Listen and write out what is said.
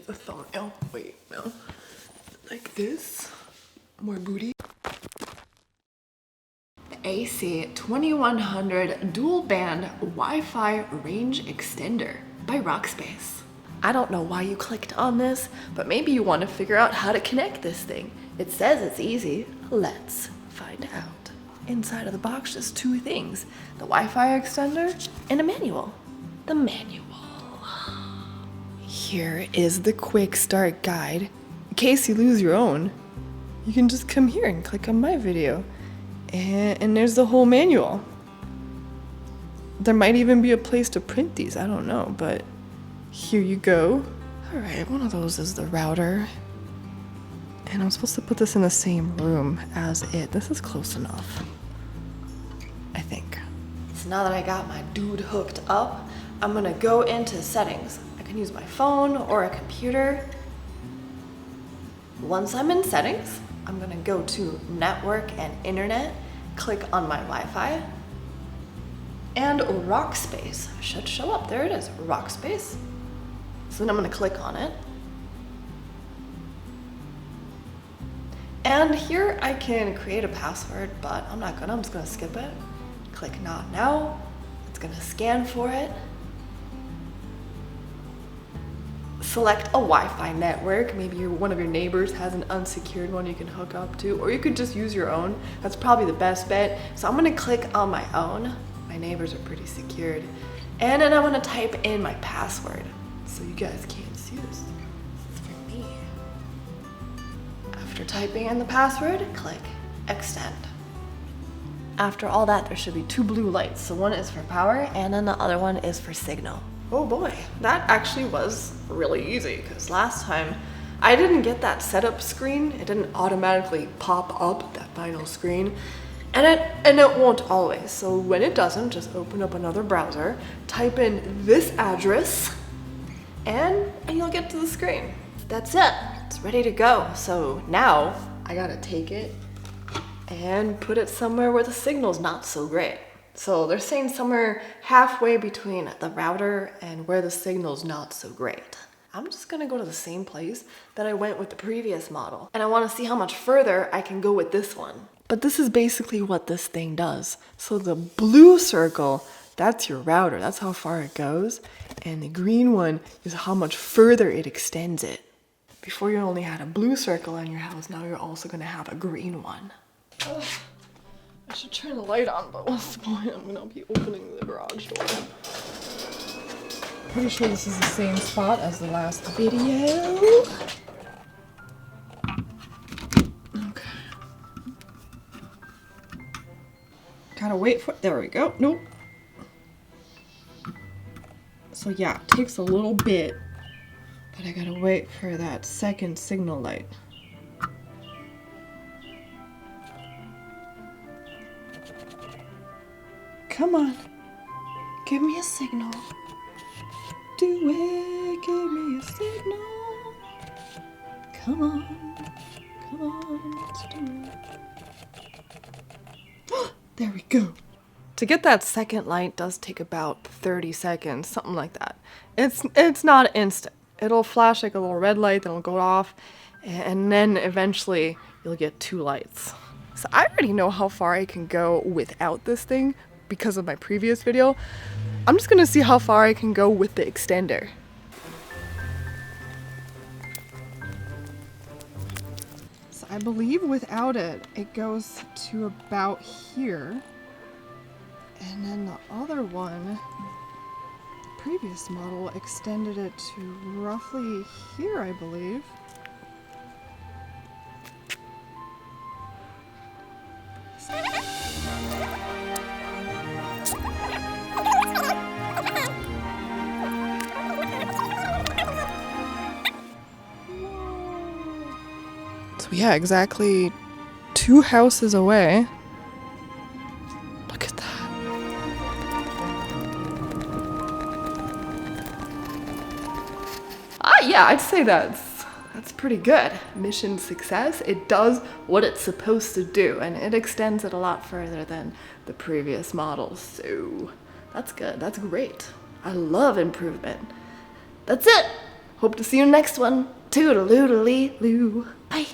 The thumbnail. Wait, no. Like this. More booty. The AC 2100 dual band Wi-Fi range extender by Rockspace. I don't know why you clicked on this, but maybe you want to figure out how to connect this thing. It says it's easy. Let's find out. Inside of the box, just two things: the Wi-Fi extender and a manual. The manual. Here is the quick start guide. In case you lose your own, you can just come here and click on my video. And there's the whole manual. There might even be a place to print these, I don't know, but here you go. All right, one of those is the router. And I'm supposed to put this in the same room as it. This is close enough, I think. So now that I got my dude hooked up, I'm gonna go into settings. I can use my phone or a computer. Once I'm in settings, I'm gonna go to network and internet, click on my Wi-Fi, and Rockspace should show up. There it is, Rockspace. So then I'm gonna click on it. And here I can create a password, but I'm not gonna, I'm just gonna skip it. Click not now. It's gonna scan for it. Select a Wi-Fi network. Maybe one of your neighbors has an unsecured one you can hook up to, or you could just use your own. That's probably the best bet. So I'm gonna click on my own. My neighbors are pretty secured. And then I'm gonna type in my password. So you guys can't see this. This is for me. After typing in the password, click extend. After all that, there should be two blue lights. So one is for power and then the other one is for signal. Oh boy, that actually was really easy because last time I didn't get that setup screen. It didn't automatically pop up, that final screen. And it won't always. So when it doesn't, just open up another browser, type in this address, and you'll get to the screen. That's it, it's ready to go. So now I gotta take it and put it somewhere where the signal's not so great. So they're saying somewhere halfway between the router and where the signal's not so great. I'm just gonna go to the same place that I went with the previous model. And I wanna see how much further I can go with this one. But this is basically what this thing does. So the blue circle, that's your router, that's how far it goes. And the green one is how much further it extends it. Before you only had a blue circle in your house, now you're also gonna have a green one. Ugh. I should turn the light on, but what's the point? I'm gonna be opening the garage door. Pretty sure this is the same spot as the last video. Okay. Gotta wait for, there we go, nope. So yeah, it takes a little bit, but I gotta wait for that second signal light. Come on, give me a signal. Do it, give me a signal. Come on, let's do it. There we go. To get that second light does take about 30 seconds, something like that. It's not instant. It'll flash like a little red light, then it'll go off, and then eventually you'll get two lights. So I already know how far I can go without this thing, because of my previous video. I'm just gonna see how far I can go with the extender. So I believe without it, it goes to about here. And then the other one, the previous model, extended it to roughly here, I believe. So yeah, exactly 2 houses away. Look at that. Yeah, I'd say that's pretty good. Mission success. It does what it's supposed to do, and it extends it a lot further than the previous models. So that's good. That's great. I love improvement. That's it. Hope to see you next one. Toodaloo-doo-lee-loo. Bye.